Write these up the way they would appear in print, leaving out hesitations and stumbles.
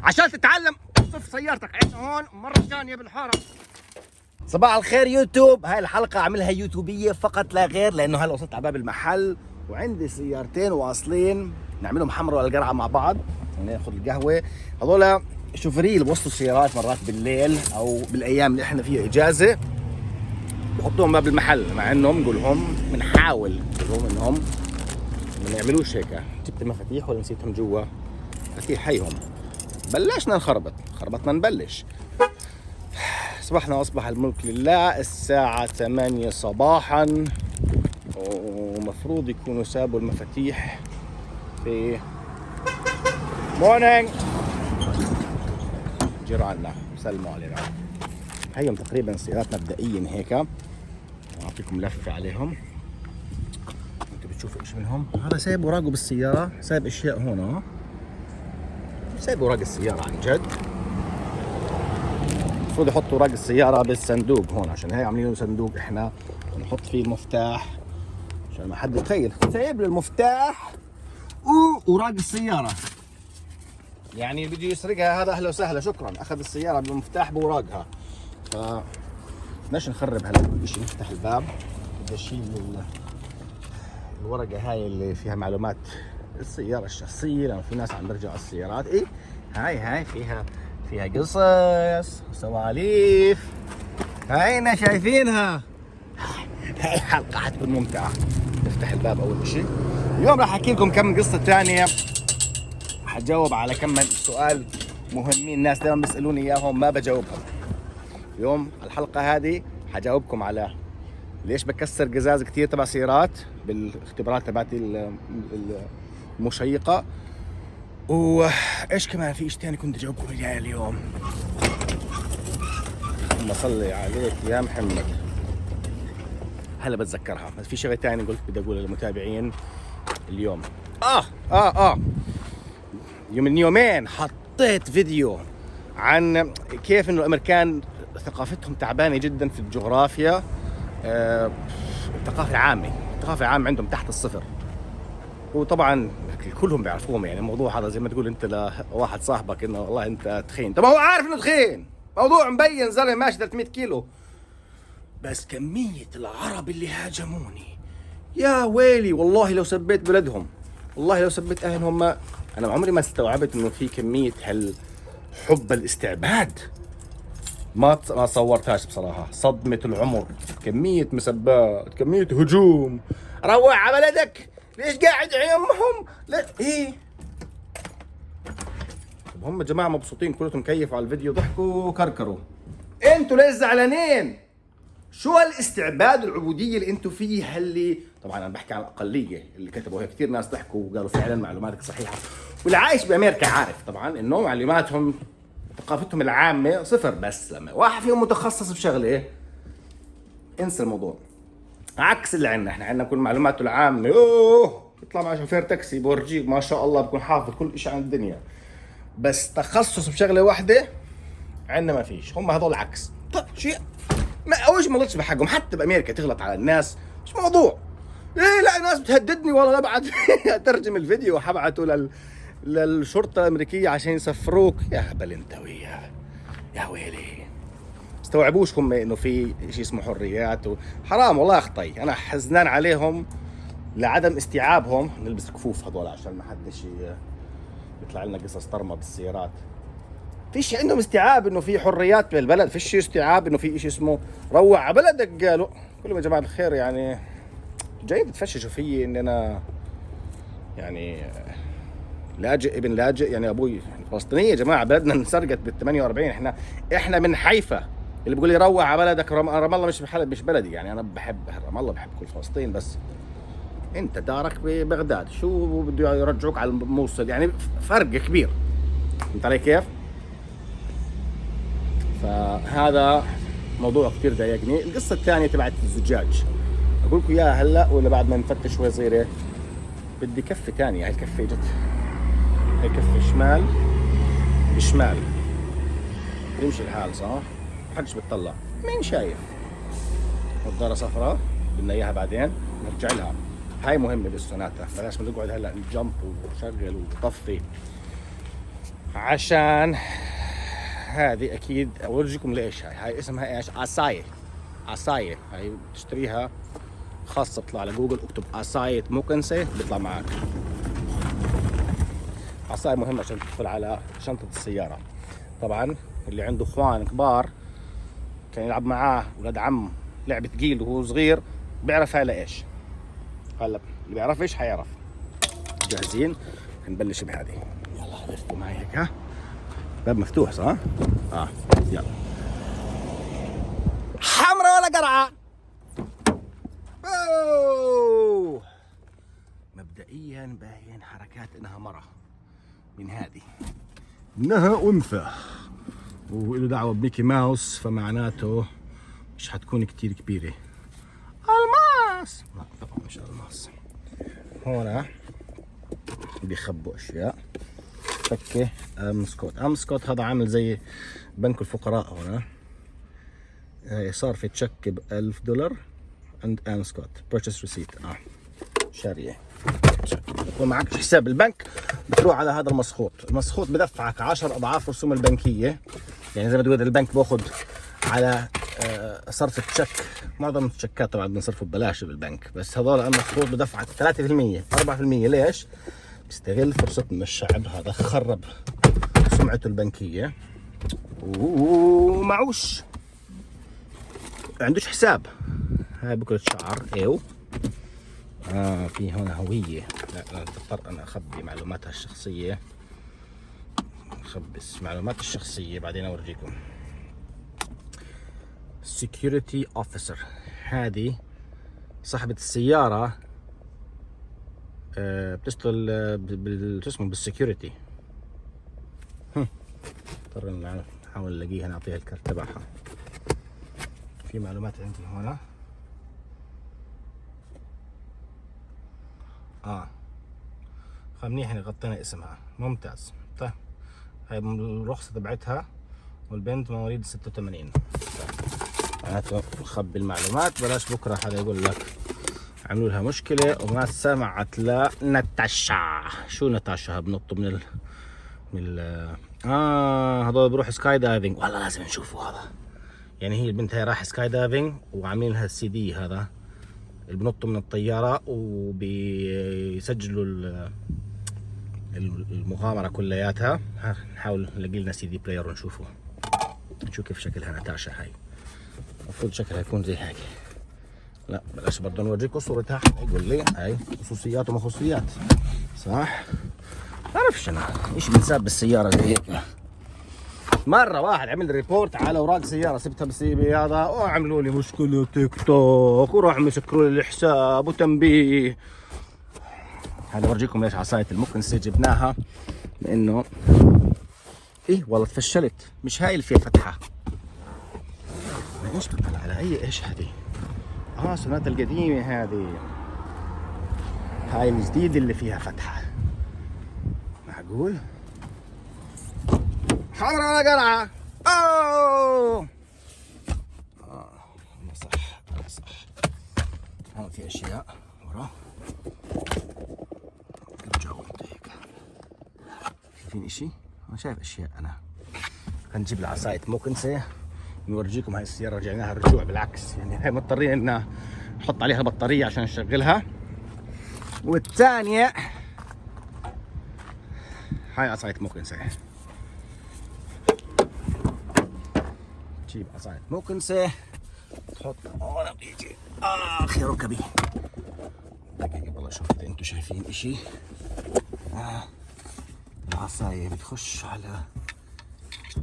عشان تتعلم صف سيارتك. عين هون مرة ثانية بالحارة. صباح الخير يوتيوب. هاي الحلقة عاملها يوتيوبية فقط لا غير، لأنه هلا وصلت على باب المحل وعندي سيارتين واصلين نعملهم حمرا ولا القرعة مع بعض. ناخذ القهوة. هذول شوفري اللي بوصلوا السيارات مرات بالليل أو بالأيام اللي احنا فيها إجازة، بحطوهم باب المحل، مع انهم نقول لهم بنحاول نقول لهم انهم ما يعملوش هيك. جبت المفاتيح ولا نسيتهم جوا؟ مفاتيح هيهم. بلشنا نخربط، خربطنا نبلش. اصبح الملك لله. الساعة 8 صباحا، ومفروض يكونوا سابوا المفاتيح في مورنينج. جيراننا سلموا علينا. هيهم تقريبا سيارات مبدئيا هيك. اعطيكم لفة عليهم. انتوا بتشوفوا ايش منهم. هذا سايب اوراقه بالسيارة، سايب اشياء هون اهو. سايب اوراق السيارة عن جد. المفروض يحطوا اوراق السيارة بالصندوق هون، عشان هيك عاملين له صندوق احنا نحط فيه المفتاح عشان ما حد يتخيل. سايب له المفتاح واوراق السيارة. يعني بده يسرقها هذا اهلا وسهلا شكرا، اخذ السيارة بالمفتاح بوراقها. ف بدناش نخرب هلا كل شيء. نفتح الباب. بدي اشيل الورقة هاي اللي فيها معلومات السيارة الشخصية، لأنه في ناس عم برجعوا السيارات. إيه هاي فيها قصص وسواليف. هاينا شايفينها. هاي الحلقة حتكون ممتعة. نفتح الباب أول شيء. اليوم راح أحكي لكم كم قصة تانية، حجاوب على كم سؤال مهمين الناس دائما بيسألوني إياهم ما بجاوبهم. اليوم الحلقة هذه حجاوبكم على ليش بكسر قزاز كتير تبع سيارات بالاختبارات تبعتي المشيقة، وايش كمان في ثاني كنت اجاوبكم اياه اليوم. اللهم صل عليك يا محمد. هلا بتذكرها. بس في شغله ثانيه قلت بدي اقولها للمتابعين اليوم. من يومين حطيت فيديو عن كيف انه الامريكان ثقافتهم تعبانه جدا في الجغرافيا. الثقافة العامة عندهم تحت الصفر، وطبعا كلهم بيعرفوهم. يعني الموضوع هذا زي ما تقول انت لواحد صاحبك انه والله انت تخين، طب هو عارف انه تخين، موضوع مبين، زلمه ماشي 300 كيلو. بس كمية العرب اللي هاجموني يا ويلي، والله لو سبيت بلدهم، والله لو سبيت اهلهم. ما انا عمري ما استوعبت انه في كمية حب الاستعباد. ما صورتهاش بصراحة. صدمة العمر. كمية مسبات، كمية هجوم. روح على بلدك، ليش قاعد عيمهم؟ لا ايه. طب هم جماعة مبسوطين كلهم، كيفوا على الفيديو، ضحكوا وكركروا. انتوا ليش زعلانين؟ شو هالاستعباد والعبودية اللي انتوا فيه؟ اللي طبعا انا بحكي عن الاقلية اللي كتبوا هيك. كثير ناس ضحكوا وقالوا فعلا معلوماتك صحيحة. واللي عايش بامريكا عارف طبعا انه معلوماتهم ثقافتهم العامة صفر. بس لما واحد فيهم متخصص بشغلة انسى الموضوع. عكس اللي عندنا، احنا عندنا كل معلوماته العامة يطلع مع شوفير تاكسي بورجيك ما شاء الله بكون حافظ كل شيء عن الدنيا. بس تخصص بشغلة واحدة عندنا ما فيش. هم هذول عكس. طب شيء ما اول شيء ما غلطش بحقهم. حتى بامريكا تغلط على الناس مش موضوع. ايه لا ناس بتهددني والله ابعت اترجم الفيديو وحبعته للشرطة الامريكية عشان يسفروك. يا هبل انت وياه يا ويلي. استوعبوش هم انه في شيء اسمه حريات حرام. والله اخطي، انا حزنان عليهم لعدم استيعابهم. نلبس كفوف هذول عشان ما حدش يطلع لنا قصص طرمه بالسيارات. فيش عندهم استيعاب انه في حريات بالبلد. فيش استيعاب انه في شيء اسمه روع على بلدك. قالوا كلهم يا جماعه الخير يعني جايين تفششوا فيي ان انا يعني لاجئ ابن لاجئ. يعني ابوي فلسطينيه يا جماعه، بلدنا انسرقت بال 48. احنا من حيفا. اللي بيقول لي روح على بلدك، رام الله مش بلدي. يعني انا بحب رام الله، بحب كل فلسطين، بس انت دارك ببغداد، شو بده يرجعوك على الموصل؟ يعني فرق كبير. فهمت علي كيف؟ فهذا موضوع كثير ضايقني. القصه الثانيه تبعت الزجاج اقول لكم اياها هلا ولا بعد ما نفتش شوي صغيره؟ بدي كفه ثانيه. هاي الكفه اجت، هاي كفه شمال بشمال يمشي الحال صح؟ محدش بتطلع. مين شايف؟ نظارة صفراء بدنا اياها بعدين نرجع لها. هاي مهمة بالسوناتا. بلاش ما نقعد هلا نجمب وشغل وطفي. عشان هذه اكيد اورجيكم ليش. هاي اسمها ايش؟ عصاية. عصاية هاي بتشتريها خاصة، اطلع على جوجل اكتب عصاية مكنسة بيطلع معك. عصاية مهمة عشان تدخل على شنطة السيارة. طبعا اللي عنده اخوان كبار كان يلعب معاه ولاد عم لعبة ثقيل وهو صغير بيعرف هاي لايش. هلا اللي بيعرفش حيعرف. جاهزين؟ نبلش بهذه. يلا لفوا معي هيك. ها باب مفتوح صح؟ يلا. حمرا ولا قرعة؟ أوه. مبدئيا باين حركات انها مرة من هذه، انها انثى وله دعوة بميكي ماوس، فمعناته مش حتكون كتير كبيرة. الماس؟ لا طبعا مش الماس. هون بيخبوا اشياء. فكه امسكوت. امسكوت هذا عامل زي بنك الفقراء هنا. صار في تشيك $1000 عند امسكوت. بيرتشيس ريسيت. شاريه. ومعك حساب البنك بتروح على هذا المسخوط. المسخوط بدفعك 10 اضعاف الرسوم البنكيه. يعني زي ما تقول البنك باخذ على صرف التشيك. معظم التشيكات طبعا بنصرفه ببلاش بالبنك، بس هذول المسخوط بدفعك 3% 4%. ليش؟ بيستغل فرصة من الشعب هذا، خرب سمعته البنكية ومعوش عندوش حساب. هاي بكرة شعر. ايو في هنا هوية. لا اضطر انا اخبي معلوماتها الشخصية. اخبس معلومات الشخصية بعدين اورجيكم. security officer هذه صاحبة السيارة. بتشتغل اسمه بالسكيورتي. اضطر نحاول نلاقيها نعطيها الكارت تبعها. في معلومات عندي هنا. منيح اني غطينا اسمها. ممتاز. طيب هاي الرخصة تبعتها، والبنت مواليد 86. معناته نخبي المعلومات بلاش بكره حدا يقول لك عملوا لها مشكله وما سمعت لناتاشا. شو ناتاشا؟ بنطوا هذول بروح سكاي دايفنج. والله لازم نشوفوا هذا. يعني هي البنت هي راح سكاي دايفنج وعاملين لها السي دي هذا اللي بنطوا من الطياره وبيسجلوا المغامره كلياتها. نحاول نلاقي لنا سي دي بلاير ونشوفه. نشوف كيف شكلها ناتاشا. هاي المفروض شكلها يكون زي هيك. لا بلاش برضه نورجيكم صورتها. يقول لي هاي خصوصيات وما خصوصيات صح؟ بعرفش انا ايش بنساب بالسياره زي هيك. مره واحد عمل ريبورت على اوراق سياره سبتها بالسي هذا وعملوا لي مشكله تيك توك وراح مسكروا لي الحساب وتنبيه. هذا اورجيكم ليش عصايه المكنسه جبناها، لانه ايه والله تفشلت. مش هاي اللي فيها فتحه. ايش بطلع على ايش هذه؟ سنات القديمة هذه. هاي الجديدة اللي فيها فتحة. معقول؟ حمرا ولا قرعة؟ أنا صح أنا صح. هون في أشياء ورا. الجو هيك. شايفين إشي؟ أنا شايف أشياء. أنا هنجيب العصاية مكنسة نورجيكم. هاي السيارة رجعناها الرجوع بالعكس. يعني هاي مضطرين ان نحط عليها بطارية عشان نشغلها. والثانية هاي عصاية مكنسة. تجيب عصاية مكنسة تحط هون بيجي اخي ركبي. دقيقة والله شوف اذا انتم شايفين اشي. العصاية بتخش على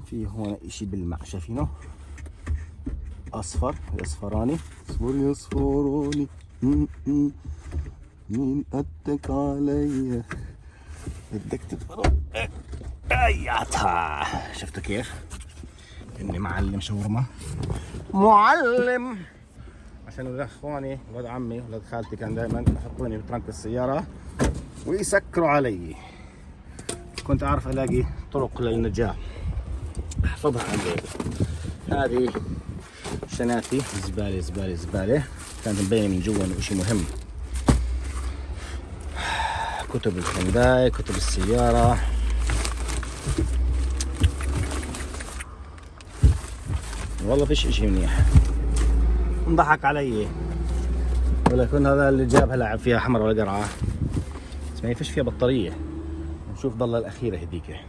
في هون اشي بالماء شايفينه؟ اصفر اصفراني. اصفر يا اصفراني مين قدك علي بدك تضرب اياتها. شفتوا كيف؟ اني معلم شاورما. معلم. عشان ولاد اخواني ولاد عمي ولاد خالتي كان دائما يحطوني بترنك السيارة ويسكروا علي. كنت اعرف الاقي طرق للنجاة احفظها عندي. هذه شناتي زبالة زبالة زبالة. كانت مبينة من جوا انه اشي مهم. كتب الهنداي، كتب السيارة. والله فيش اشي منيح. انضحك علي ولا يكون هذا اللي جابها لعب فيها حمر ولا قرعه، بس ما فيش فيها بطاريه. نشوف ضل الاخيره هذيك،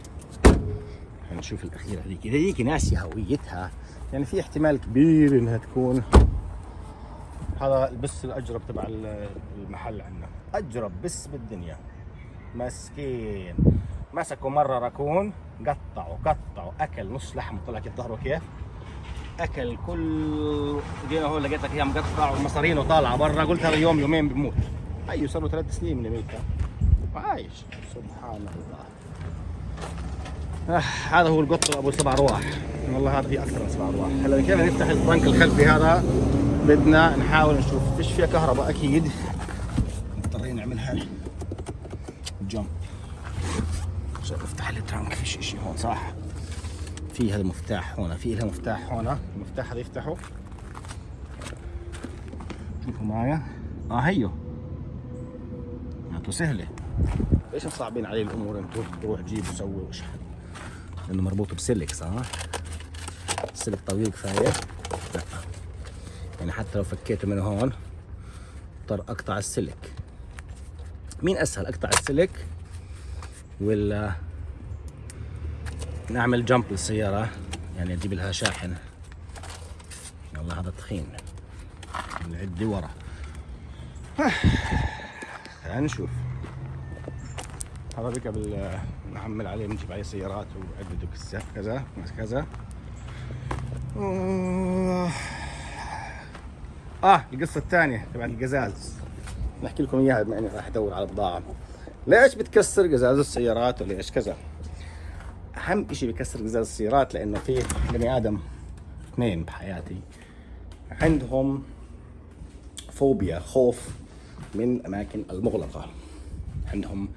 نشوف الاخيره هذيك ناسيه هويتها، يعني في احتمال كبير انها تكون هذا البس الاجرب تبع المحل عندنا، اجرب بس بالدنيا مسكين. مسكوا مره راكون قطعوا اكل نص لحم، طلع كيف ظهره كيف اكل كل. جينا هون لقيت لك اياه مقطع ومصارينه طالعه برا، قلت هذا يوم يومين بموت. ايوه صار له 3 سنين من امريكا وعايش. سبحان الله. هذا هو القط ابو 7 ارواح، والله هذا في اكثر من 7 ارواح. هلا كيف نفتح البنك الخلفي هذا؟ بدنا نحاول نشوف فيش فيها كهرباء اكيد، مضطرين نعملها جمب. نفتح الترانك، فيش اشي هون صح؟ في هذا المفتاح هون، في لها مفتاح هون، المفتاح هذا يفتحه. شوفوا معايا، هيو انتو سهله. ليش مصعبين علي الامور انتو؟ روح جيب وسوي واشحن، لانه مربوط بسلك صح؟ السلك طويل كفايه؟ لا، يعني حتى لو فكيته من هون اضطر اقطع السلك. مين اسهل، اقطع السلك ولا نعمل جمب للسيارة؟ يعني اجيب لها شاحن. والله هذا تخين، العدة ورا. خلينا نشوف. هذا بقى نحمل عليه، بنجيب عليه سيارات وعدة كذا كذا. القصة الثانية تبع القزاز نحكي لكم اياها، بما اني راح ادور على بضاعة. ليش بتكسر قزاز السيارات وليش كذا؟ اهم اشي بكسر قزاز السيارات لانه في بني ادم 2 بحياتي عندهم فوبيا، خوف من الاماكن المغلقة، عندهم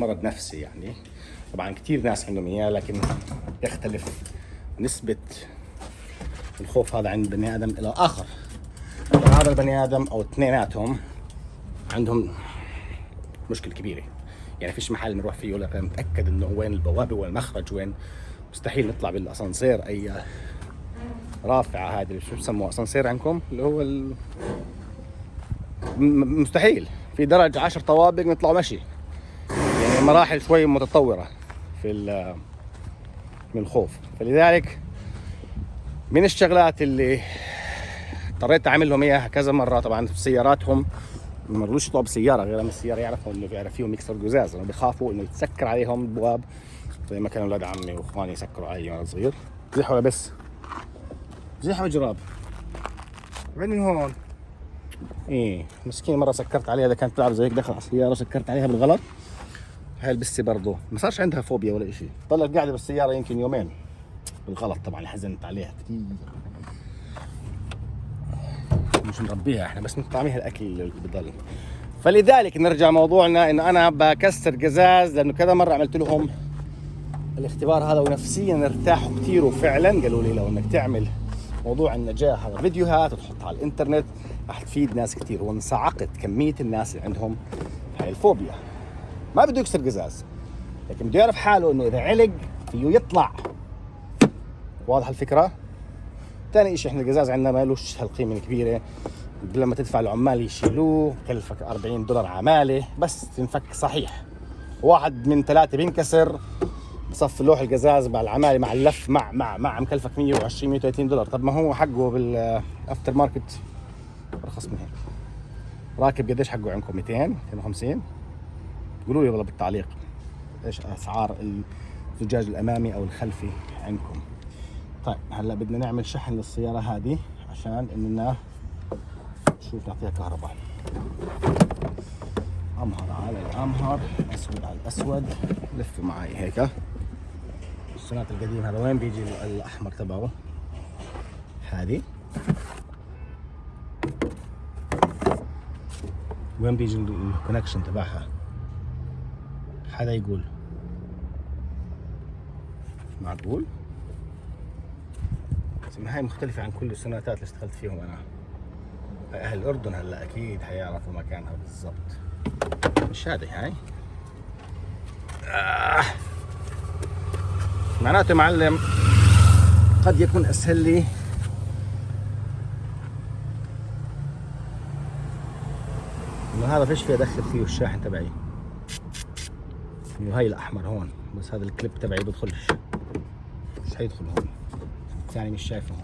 مرض نفسي يعني. طبعا كثير ناس عندهم اياه، لكن يختلف نسبة الخوف هذا عند بني ادم الى اخر. هذا البني ادم او اثنيناتهم عندهم مشكلة كبيرة، يعني فيش محل بنروح فيه ولا متأكد انه وين البوابة وين المخرج وين. مستحيل نطلع بالاسانسير، اي رافعة هذه شو بسموها اسانسير عندكم، اللي هو مستحيل. في درج 10 طوابق نطلع مشي، يعني مراحل شوي متطورة في من الخوف. فلذلك من الشغلات اللي اضطريت اعمل لهم اياها كذا مرة، طبعا سياراتهم ما رضوش يطلعوا بسيارة غير لما السيارة يعرفوا انه بيعرف فيهم يكسر القزاز، لانه بيخافوا انه يتسكر عليهم البواب زي ما كانوا اولاد عمي واخواني يسكروا علي وانا صغير. زح ولا بس؟ زح وجراب. وين من هون؟ مسكين مرة سكرت عليها، اذا كانت تلعب زيك دخل على السيارة وسكرت عليها بالغلط. هاي البسة برضه ما صارش عندها فوبيا ولا اشي، ضلت قاعدة بالسيارة يمكن يومين بالغلط. طبعا حزنت عليها كثير، مش نربيها احنا بس نطعميها الاكل اللي بضل. فلذلك نرجع موضوعنا، انه انا بكسر قزاز لانه كذا مره عملت لهم الاختبار هذا ونفسيا ارتاحوا كثير، وفعلا قالوا لي لو انك تعمل موضوع النجاة هذا فيديوهات وتحطها على الانترنت راح تفيد ناس كثير. وانصعقت كميه الناس اللي عندهم هاي الفوبيا، ما بده يكسر قزاز لكن بده يعرف حاله انه اذا علق فيه يطلع. واضح الفكره؟ ثاني اشي، احنا القزاز عندنا ما لوش هالقيمه الكبيره، لما تدفع العمال يشيلوه كلفك $40 عماله بس تنفك صحيح. 1 من 3 بينكسر بصف لوح القزاز مع العماله مع اللف مع مكلفك $120-130. طب ما هو حقه بالافتر ماركت ارخص من هيك. راكب قديش حقه عندكم؟ 200-250؟ قولوا لي والله بالتعليق ايش اسعار الزجاج الامامي او الخلفي عندكم. طيب هلا بدنا نعمل شحن للسياره هذه عشان اننا شوف نعطيها كهرباء. امهر على الامهر، اسود على الاسود. لفوا معي هيك. السنات القديم هذا وين بيجي الاحمر تبعه؟ هذه وين بيجي الكونكشن تبعها؟ حدا يقول معقول؟ هاي مختلفة عن كل السنوات اللي اشتغلت فيهم انا. اهل الاردن هلا اكيد حيعرفوا مكانها بالضبط. مش هذه هاي؟ معناته معلم قد يكون اسهل لي هذا فيش فيه ادخل فيه الشاحن تبعي، وهي الاحمر هون، بس هذا الكليب تبعي بدخلش، مش حيدخل هون، الثاني مش شايفه هون.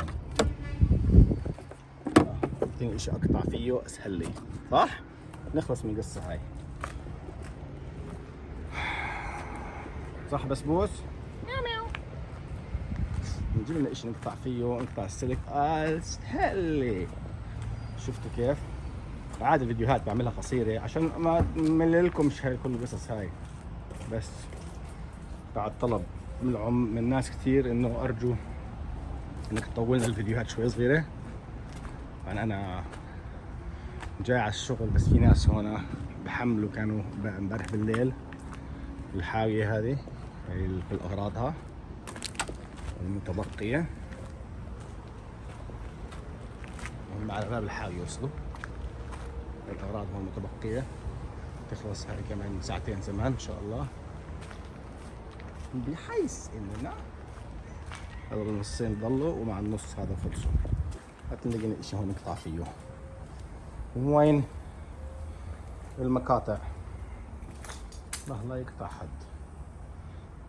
اعطيني اشي اقطع فيه اسهل لي، صح؟ نخلص من القصة هاي، صح بسبوس؟ نجيب لنا اشي نقطع فيه، نقطع السلك اسهل لي. شفتوا كيف؟ عادي الفيديوهات بعملها قصيرة عشان ما مللكمش هاي كل القصص هاي، بس بعد طلب من ناس كثير انه ارجو انك تطولنا الفيديوهات شوي صغيرة. طبعا انا جاي على الشغل، بس في ناس هون بحملوا كانوا امبارح بالليل الحاوية هذه كل اغراضها المتبقية، وهم على باب الحاوية وصلوا. الأغراض هون متبقية، تخلص هاي كمان ساعتين زمان إن شاء الله، بحيث إننا هذول النصين ضلوا ومع النص هذا خلصوا. حتى نلاقي إشي هون نقطع فيه. وين المقاطع؟ لا يقطع حد،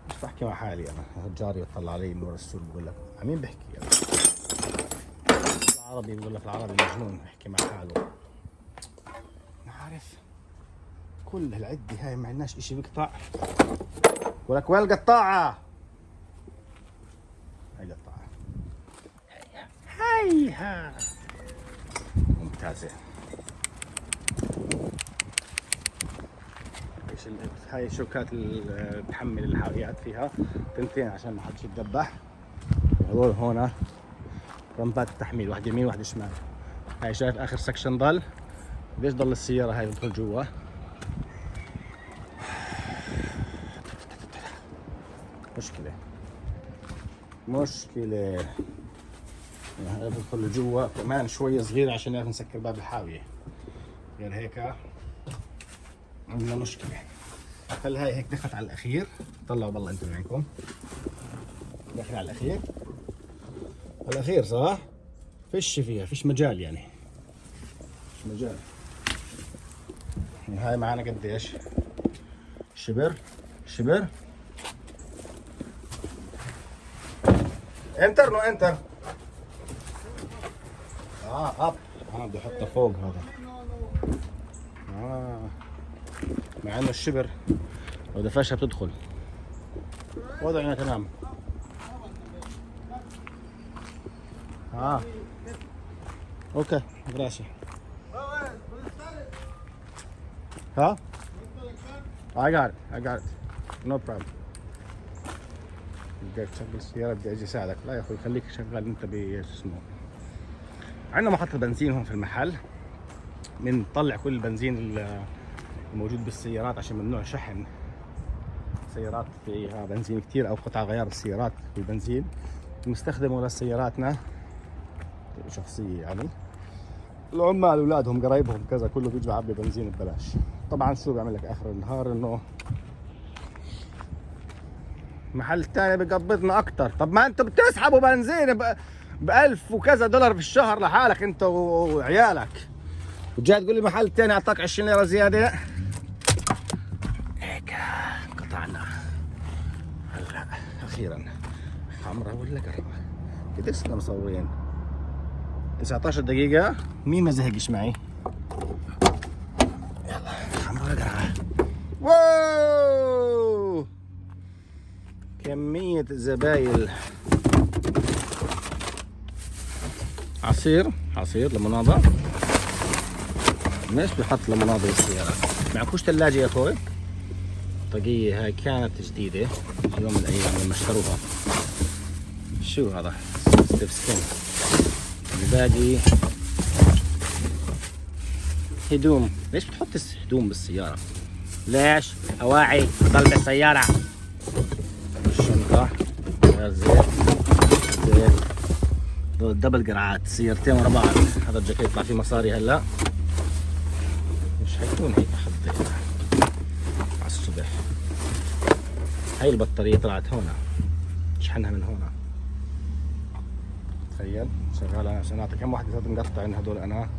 مش بحكي مع حالي أنا، جاري يطلع علي من ورا السور بقول لك عمين بحكي أنا. العربي بقول لك العربي مجنون بحكي مع حاله. عارف كل هالعدة هاي ما عندناش اشي بيقطع، ولك وين القطاعة؟ هاي قطاعة، هيها ممتازة. هاي الشوكات اللي بتحمل الحاويات فيها تنتين عشان ما حدش يتذبح. هذول هون رمبات التحميل، واحدة يمين واحدة شمال. هاي شايف اخر سكشن ضل، ليش ضل السيارة هاي تدخل جوا؟ مشكلة هاي بدخل جوا كمان شوي صغير عشان نعرف نسكر باب الحاوية، غير هيك عندنا مشكلة. خلي هاي هيك دخلت على الأخير، طلعوا بالله انتم معكم، دخل على الأخير صح؟ فيش فيها، فيش مجال يعني، فيش مجال. هاي معانا قديش؟ شبر انتر نو انتر اب بدي احطه فوق هذا. مع انه الشبر لو دفشها بتدخل. وضعنا تمام. اوكي براسي. ها I got it no problem. بدك تشغل السيارة، بدي اجي اساعدك. لا يا اخوي خليك شغال انت اسمه. عندنا محطة بنزين هون في المحل، بنطلع كل البنزين الموجود بالسيارات عشان ممنوع شحن سيارات فيها بنزين كتير او قطع غيار السيارات بالبنزين، بنستخدمه لسياراتنا شخصية يعني. العمال اولادهم قرايبهم كذا كله بيجي يعبي بنزين ببلاش. طبعا شو بيعمل لك اخر النهار؟ انه محل تاني بيقبضنا اكتر. طب ما انتوا بتسحبوا بنزين ب1000 وكذا دولار في الشهر لحالك انت وعيالك، وجاي تقول لي محل تاني اعطاك 20 ليرة زيادة؟ هيك قطعنا هلا اخيرا. حمرا ولا قربة؟ قديش صرنا مصورين؟ 19 دقيقة. مين ما زهقش معي؟ يلا حمرا ولا قرعة؟ واو كمية زبايل. عصير ليموناضة. ليش بحط ليموناضة بالسيارة؟ معكوش ثلاجة يا اخوي؟ طاقية هاي كانت جديدة يوم من الايام لما اشتروها. شو هذا؟ ستيف سكين. الباقي هدوم. ليش بتحط هدوم بالسيارة؟ ليش؟ أواعي ضل بالسيارة. الشنطة غير زيت دول دبل قرعات سيارتين ورا بعض. هذا الجاكيت يطلع فيه مصاري هلا، مش حيكون هيك حطينا على الصبح. هاي البطارية طلعت هنا، شحنها من هنا. تخيل شغالة عشان اعطي كم واحدة صارت مقطع. هدول انا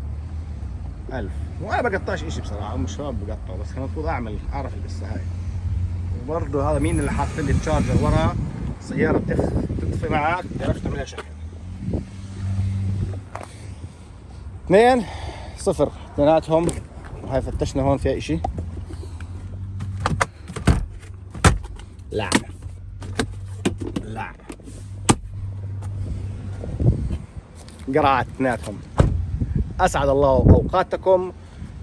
1000. وانا بقطعش اشي بصراحه، هم الشباب بقطعوا، بس كان المفروض اعرف القصه هاي. وبرضه هذا مين اللي حاط لي الشارجر ورا السياره تطفي معك، تعرف تعملها شحن. 2-0 اثنيناتهم. وهاي فتشنا هون فيها اشي. لا قرعت اثنيناتهم. اسعد الله اوقاتكم.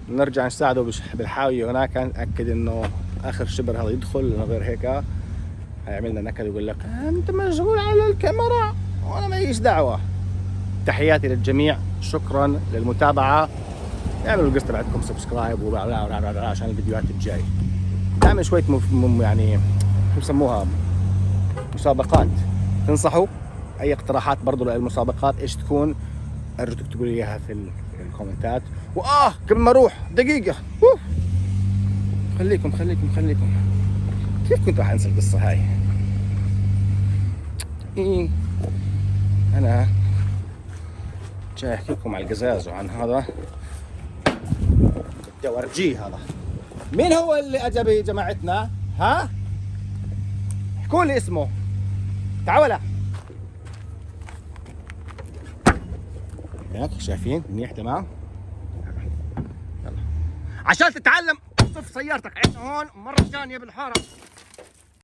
نرجع نساعده بالحاويه هناك. نتاكد انه اخر شبر هذا يدخل، لانه غير هيك هيعملنا نكد ويقول لك انت مشغول على الكاميرا وانا ماليش دعوه. تحياتي للجميع، شكرا للمتابعه. اعملوا القصه تبعتكم سبسكرايب عشان الفيديوهات الجاي. نعمل شويه يعني شو بسموها، مسابقات. تنصحوا اي اقتراحات برضو للمسابقات ايش تكون، ارجو تكتبوا لي اياها في الكومنتات. قبل ما اروح دقيقه، خليكم كيف كنت راح انسى القصه هاي؟ انا جاي احكي لكم عن القزاز وعن هذا، بدي اورجيه. هذا مين هو اللي اجى بجماعتنا؟ ها؟ احكوا لي اسمه. تعالوا. هيك شايفين منيح تمام؟ يلا عشان تتعلم صف سيارتك. عندنا هون مرة ثانية بالحارة